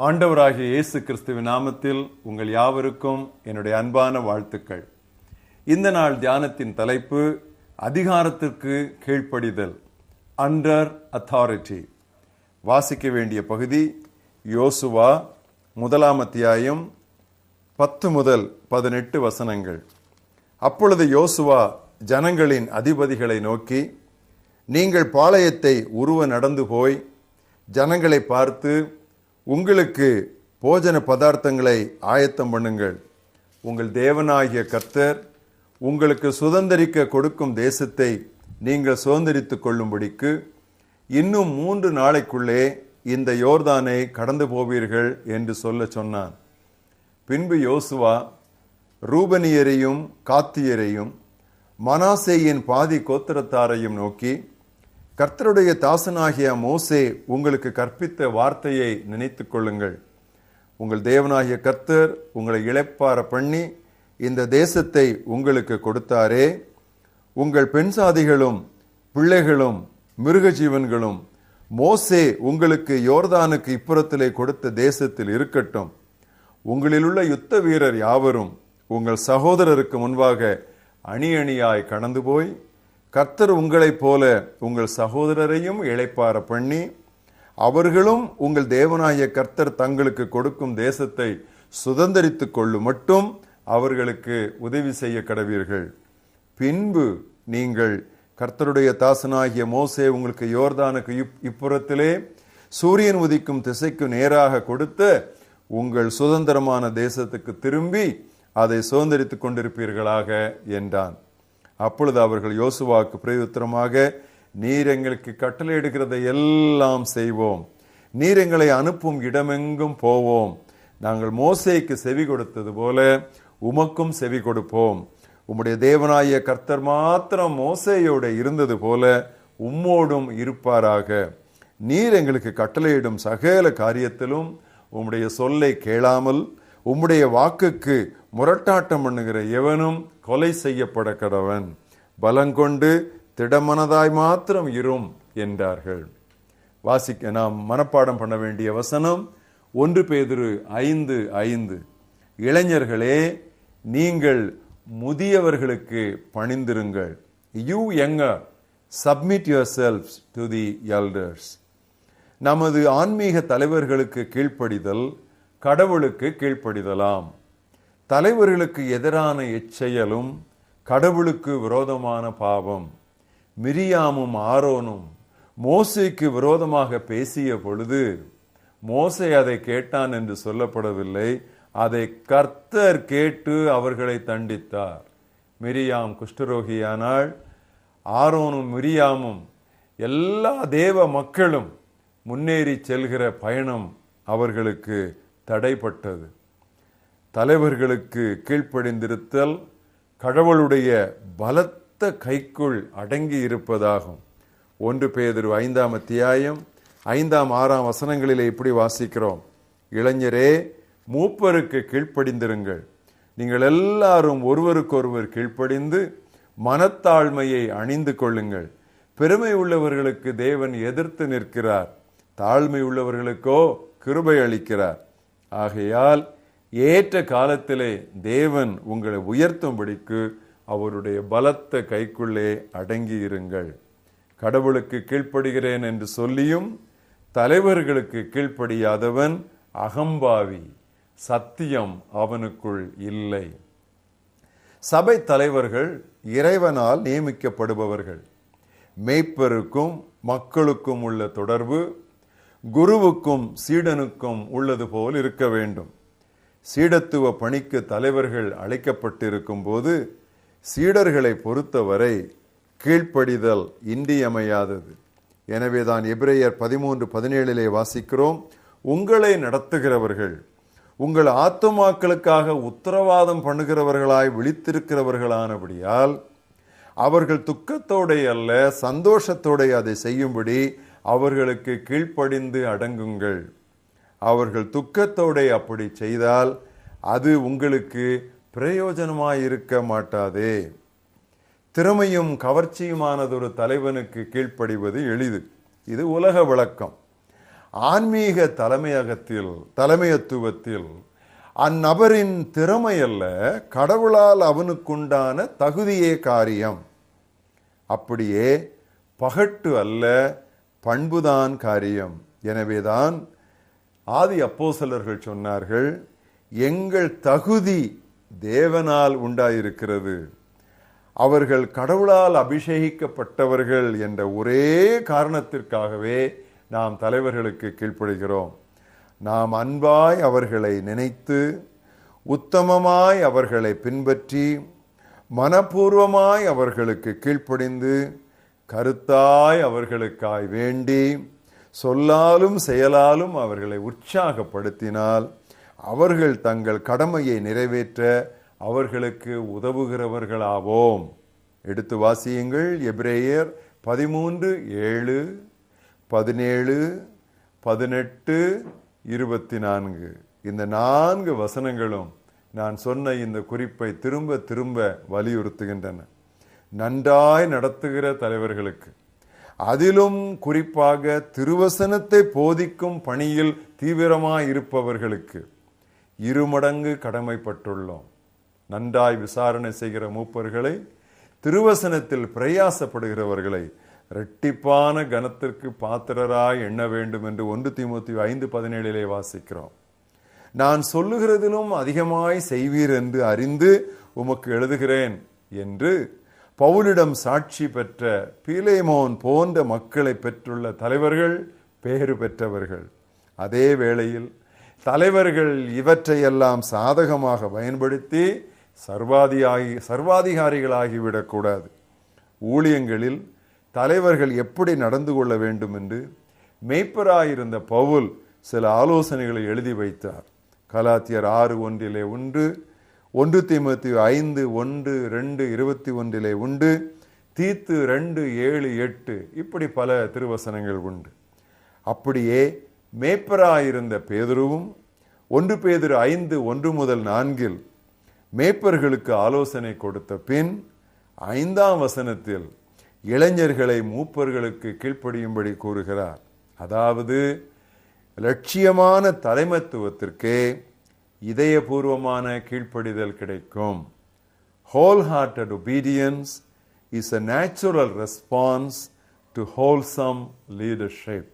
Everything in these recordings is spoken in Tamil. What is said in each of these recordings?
ஆண்டவராகிய இயேசு கிறிஸ்துவின் நாமத்தில் உங்கள் யாவருக்கும் என்னுடைய அன்பான வாழ்த்துக்கள். இந்த நாள் தியானத்தின் தலைப்பு அதிகாரத்திற்கு கீழ்ப்படிதல், அண்டர் அத்தாரிட்டி. வாசிக்க வேண்டிய பகுதி யோசுவா 1 அத்தியாயம் 10 முதல் 18 வசனங்கள். அப்பொழுது யோசுவா ஜனங்களின் அதிபதிகளை நோக்கி, நீங்கள் பாளையத்தை உருவ நடந்து போய் ஜனங்களை பார்த்து, உங்களுக்கு போஜன பதார்த்தங்களை ஆயத்தம் பண்ணுங்கள். உங்கள் தேவனாகிய கர்த்தர் உங்களுக்கு சுதந்தரிக்க கொடுக்கும் தேசத்தை நீங்கள் சுதந்தரித்துக் கொள்ளும்படிக்கு இன்னும் 3 நாளைக்குள்ளே இந்த யோர்தானை கடந்து போவீர்கள் என்று சொன்னான். பின்பு யோசுவா ரூபனியரையும் காத்தியரையும் மனாசேயின் பாதி கோத்திரத்தாரையும் நோக்கி, கர்த்தருடைய தாசனாகிய மோசே உங்களுக்கு கற்பித்த வார்த்தையை நினைத்துக் கொள்ளுங்கள். உங்கள் தேவனாகிய கர்த்தர் உங்களை இளைப்பாற பண்ணி இந்த தேசத்தை உங்களுக்கு கொடுத்தாரே. உங்கள் பெண் சாதிகளும் பிள்ளைகளும் மிருக ஜீவன்களும் மோசே உங்களுக்கு யோர்தானுக்கு இப்புறத்திலே கொடுத்த தேசத்தில் இருக்கட்டும். உங்களிலுள்ள யுத்த வீரர் யாவரும் உங்கள் சகோதரருக்கு முன்பாக அணி அணியாய் கடந்து போய், கர்த்தர் உங்களைப் போல உங்கள் சகோதரரையும் இளைப்பாற பண்ணி அவர்களும் உங்கள் தேவனாகிய கர்த்தர் தங்களுக்கு கொடுக்கும் தேசத்தை சுதந்தரித்துக் கொள்ளும் மட்டும் அவர்களுக்கு உதவி செய்ய கடவீர்கள். பின்பு நீங்கள் கர்த்தருடைய தாசனாகிய மோசே உங்களுக்கு யோர்தானுக்கு இப்புறத்திலே சூரியன் உதிக்கும் திசைக்கு நேராக கொடுத்த உங்கள் சுதந்திரமான தேசத்துக்கு திரும்பி அதை சுதந்தரித்துக் கொண்டிருப்பீர்களாக என்றான். அப்பொழுது அவர்கள் யோசுவாவுக்கு பிரயுத்தரமாக, நீர் எங்களுக்கு கட்டளையிடுகிறதை எல்லாம் செய்வோம். நீர் எங்களை அனுப்பும் இடமெங்கும் போவோம். நாங்கள் மோசேக்கு செவி கொடுத்தது போல உமக்கும் செவி கொடுப்போம். உம்முடைய தேவனாகிய கர்த்தர் மாத்திரம் மோசேயோட இருந்தது போல உம்மோடும் இருப்பாராக. நீர் எங்களுக்கு கட்டளையிடும் சகல காரியத்திலும் உம்முடைய சொல்லை கேளாமல் உம்முடைய வாக்குக்கு முரட்டாட்டம் பண்ணுகிற எவனும் கொலை செய்யப்பட கடவன். பலங்கொண்டு திடமனதாய் மாத்திரம் இரும் என்றார்கள். வாசிக்க நாம் மனப்பாடம் பண்ண வேண்டிய வசனம் 1 பேதுரு 5:5. இளைஞர்களே, நீங்கள் முதியவர்களுக்கு பணிந்திருங்கள். You younger, submit yourselves to the elders. நமது ஆன்மீக தலைவர்களுக்கு கீழ்ப்படிதல் கடவுளுக்கு கீழ்ப்படிதலாம். தலைவர்களுக்கு எதிரான எச்செயலும் கடவுளுக்கு விரோதமான பாவம். மிரியாமும் ஆரோனும் மோசேக்கு விரோதமாக பேசிய பொழுது மோசே அதை கேட்டான் என்று சொல்லப்படவில்லை. அதை கர்த்தர் கேட்டு அவர்களை தண்டித்தார். மிரியாம் குஷ்டரோகியானாள். ஆரோனும் மிரியாமும் எல்லா தேவ மக்களும் முன்னேறி செல்கிற பயணம் அவர்களுக்கு தடைப்பட்டது. தலைவர்களுக்கு கீழ்ப்படிந்திருத்தல் கடவுளுடைய பலத்த கைக்குள் அடங்கி இருப்பதாகும். 1 பேதுரு 5 அத்தியாயம் 5-6 வசனங்களிலே இப்படி வாசிக்கிறோம். இளைஞரே, மூப்பருக்கு கீழ்ப்படிந்திருங்கள். நீங்கள் எல்லாரும் ஒருவருக்கொருவர் கீழ்ப்படிந்து மனத்தாழ்மையை அணிந்து கொள்ளுங்கள். பெருமை உள்ளவர்களுக்கு தேவன் எதிர்த்து நிற்கிறார், தாழ்மை உள்ளவர்களுக்கோ கிருபை அளிக்கிறார். ஆகையால் ஏற்ற காலத்திலே தேவன் உங்களை உயர்த்தும்படிக்கு அவருடைய பலத்த கைக்குள்ளே அடங்கி இருங்கள். கடவுளுக்கு கீழ்ப்படுகிறேன் என்று சொல்லியும் தலைவர்களுக்கு கீழ்ப்படியாதவன் அகம்பாவி, சத்தியம் அவனுக்குள் இல்லை. சபை தலைவர்கள் இறைவனால் நியமிக்கப்படுபவர்கள். மேய்ப்பருக்கும் மக்களுக்கும் உள்ள தொடர்பு குருவுக்கும் சீடனுக்கும் உள்ளது போல் இருக்க வேண்டும். சீடத்துவ பணிக்கு தலைவர்கள் அழைக்கப்பட்டிருக்கும் போது சீடர்களை பொறுத்தவரை கீழ்ப்படிதல் இன்றியமையாதது. எனவேதான் எபிரேயர் 13:17 வாசிக்கிறோம், உங்களை நடத்துகிறவர்கள் உங்கள் ஆத்துமாக்களுக்காக உத்தரவாதம் பண்ணுகிறவர்களாய் விழித்திருக்கிறவர்களானபடியால் அவர்கள் துக்கத்தோட அல்ல சந்தோஷத்தோட அதை செய்யும்படி அவர்களுக்கு கீழ்ப்படிந்து அடங்குங்கள். அவர்கள் துக்கத்தோட அப்படி செய்தால் அது உங்களுக்கு பிரயோஜனமாயிருக்க மாட்டாதே. திறமையும் கவர்ச்சியுமானதொரு தலைவனுக்கு கீழ்ப்படிவது எளிது. இது உலக வழக்கம். ஆன்மீக தலைமையத்துவத்தில் அந்நபரின் திறமை அல்ல, கடவுளால் அவனுக்குண்டான தகுதியே காரியம். அப்படியே பகட்டு அல்ல, பண்புதான் காரியம். எனவேதான் ஆதி அப்போஸ்தலர்கள் சொன்னார்கள், எங்கள் தகுதி தேவனால் உண்டாயிருக்கிறது, அவர்கள் கடவுளால் அபிஷேகிக்கப்பட்டவர்கள் என்ற ஒரே காரணத்திற்காகவே நாம் தலைவர்களுக்கு கீழ்ப்படுகிறோம். நாம் அன்பாய் அவர்களை நினைத்து, உத்தமமாய் அவர்களை பின்பற்றி, மனப்பூர்வமாய் அவர்களுக்கு கீழ்ப்படிந்து, கருத்தாய் அவர்களுக்காய் வேண்டி, சொல்லாலும் செயலாலும் அவர்களை உற்சாகப்படுத்தினால் அவர்கள் தங்கள் கடமையை நிறைவேற்ற அவர்களுக்கு உதவுகிறவர்களாவோம். எடுத்து வாசியுங்கள். எபிரேயர் 13:7, 17, 18, 24. இந்த 4 வசனங்களும் நான் சொன்ன இந்த குறிப்பை திரும்ப திரும்ப வலியுறுத்துகின்றன. நன்றாய் நடத்துகிற தலைவர்களுக்கு, அதிலும் குறிப்பாக திருவசனத்தை போதிக்கும் பணியில் தீவிரமாய் இருப்பவர்களுக்கு 2 மடங்கு கடமைப்பட்டுள்ளோம். நன்றாய் விசாரணை செய்கிற மூப்பர்களை, திருவசனத்தில் பிரயாசப்படுகிறவர்களை இரட்டிப்பான கனத்திற்கு பாத்திரராய் எண்ண வேண்டும் என்று 1 தீமோத்தேயு 5:17 வாசிக்கிறோம். நான் சொல்லுகிறதிலும் அதிகமாய் செய்வீர் என்று அறிந்து உமக்கு எழுதுகிறேன் என்று பவுலிடம் சாட்சி பெற்ற பீலேமோன் போன்ற மக்களை பெற்றுள்ள தலைவர்கள் பேறு பெற்றவர்கள். அதே வேளையில் தலைவர்கள் இவற்றையெல்லாம் சாதகமாக பயன்படுத்தி சர்வாதிகாரிகளாகிவிடக்கூடாது. ஊழியங்களில் தலைவர்கள் எப்படி நடந்து கொள்ள வேண்டும் என்று மேய்ப்பராயிருந்த பவுல் சில ஆலோசனைகளை எழுதி வைத்தார். கலாத்தியர் 6:1 1 தீமோத்தேயு 5:1, 2, 21 தீத்து 2:7, 8 இப்படி பல திருவசனங்கள் உண்டு. அப்படியே மேய்ப்பராயிருந்த பேதுருவும் 1 பேதுரு 5:1-4 மேய்ப்பர்களுக்கு ஆலோசனை கொடுத்த பின் 5ஆம் வசனத்தில் இளைஞர்களை மூப்பர்களுக்கு கீழ்ப்படியும்படி கூறுகிறார். அதாவது லட்சியமான தலைமைத்துவத்திற்கே இதயபூர்வமான கீழ்ப்படிதல் கிடைக்கும். Wholehearted obedience is a natural response to wholesome leadership.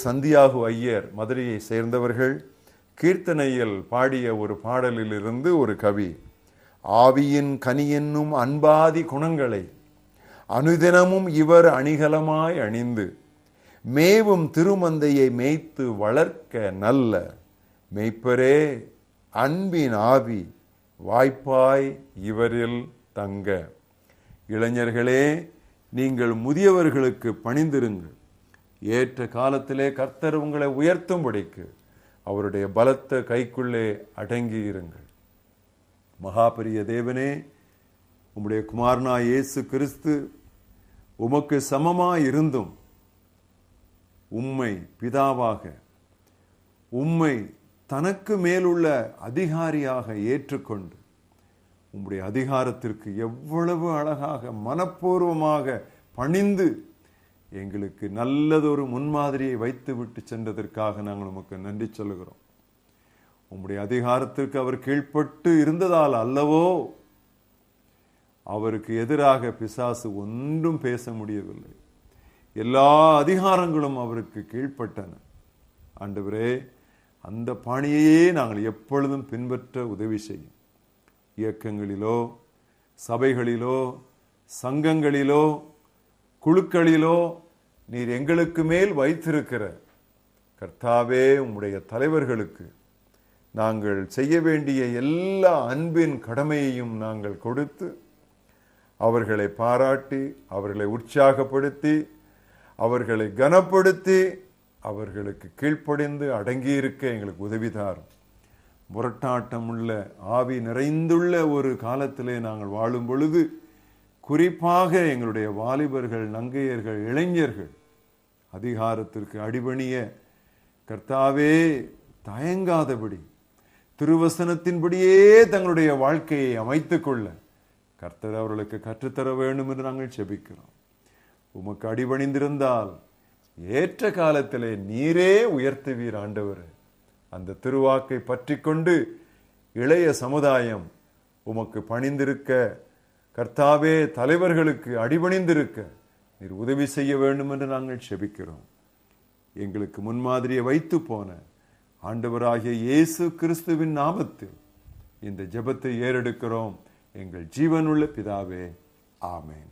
Santhiyagu Iyer மதுரையை சேர்ந்தவர்கள் கீர்த்தனையில் பாடிய ஒரு பாடலில் இருந்து ஒரு கவி, ஆவியின் கனி என்னும் அன்பாதி குணங்களை அனுதினமும் இவர் அணிகலமாய் அணிந்து மேவும் திருமந்தையை மேய்த்து வளர்க்க நல்ல மேய்ப்பரே அன்பின் ஆவி வாய்ப்பாய் இவரில் தங்க. இளைஞர்களே, நீங்கள் முதியவர்களுக்கு பணிந்திருங்கள். ஏற்ற காலத்திலே கர்த்தர் உங்களை உயர்த்தும்படிக்கு அவருடைய பலத்த கைக்குள்ளே அடங்கி இருங்கள். மகாபெரிய தேவனே, உம்முடைய குமாரனாய் இயேசு கிறிஸ்து உமக்கு சமமாய் இருந்தும் உம்மை பிதாவாக, உம்மை தனக்கு மேலுள்ள அதிகாரியாக ஏற்றுக்கொண்டு உம்முடைய அதிகாரத்திற்கு எவ்வளவு அழகாக மனப்பூர்வமாக பணிந்து எங்களுக்கு நல்லதொரு முன்மாதிரியை வைத்து விட்டு சென்றதற்காக நாங்கள் உமக்கு நன்றி சொல்லுகிறோம். உம்முடைய அதிகாரத்திற்கு அவர் கீழ்ப்பட்டு இருந்ததால் அல்லவோ அவருக்கு எதிராக பிசாசு ஒன்றும் பேச முடியவில்லை. எல்லா அதிகாரங்களும் அவருக்கு கீழ்ப்பட்டன. ஆண்டவரே, அந்த பாணியையே நாங்கள் எப்பொழுதும் பின்பற்ற உதவி செய்யும். இயக்கங்களிலோ, சபைகளிலோ, சங்கங்களிலோ, குழுக்களிலோ நீர் எங்களுக்கு மேல் வைத்திருக்கிற கர்த்தாவே உம்முடைய தலைவர்களுக்கு நாங்கள் செய்ய வேண்டிய எல்லா அன்பின் கடமையையும் நாங்கள் கொடுத்து அவர்களை பாராட்டி, அவர்களை உற்சாகப்படுத்தி, அவர்களை கனப்படுத்தி, அவர்களுக்கு கீழ்ப்படிந்து அடங்கியிருக்க எங்களுக்கு உதவிதாரும். முரட்டாட்டம் உள்ள, ஆவி நிறைந்துள்ள ஒரு காலத்திலே நாங்கள் வாழும் பொழுது குறிப்பாக எங்களுடைய வாலிபர்கள், நங்கையர்கள், இளைஞர்கள் அதிகாரத்திற்கு அடிபணிய கர்த்தாவே தயங்காதபடி திருவசனத்தின்படியே தங்களுடைய வாழ்க்கையை அமைத்துக் கொள்ள கர்த்தர் அவர்களுக்கு கற்றுத்தர வேண்டும் என்று நாங்கள் செபிக்கிறோம். உமக்கு அடிபணிந்திருந்தால் ஏற்ற காலத்திலே நீரே உயர்த்துவீர் ஆண்டவர். அந்த திருவாக்கை பற்றி கொண்டு இளைய சமுதாயம் உமக்கு பணிந்திருக்க, கர்த்தாவே தலைவர்களுக்கு அடிபணிந்திருக்க நீர் உதவி செய்ய வேண்டும் என்று நாங்கள் செபிக்கிறோம். எங்களுக்கு முன்மாதிரியை வைத்து போன ஆண்டவராகிய இயேசு கிறிஸ்துவின் நாமத்தில் இந்த ஜெபத்தை ஏறெடுக்கிறோம் எங்கள் ஜீவனுள்ள பிதாவே, ஆமென்.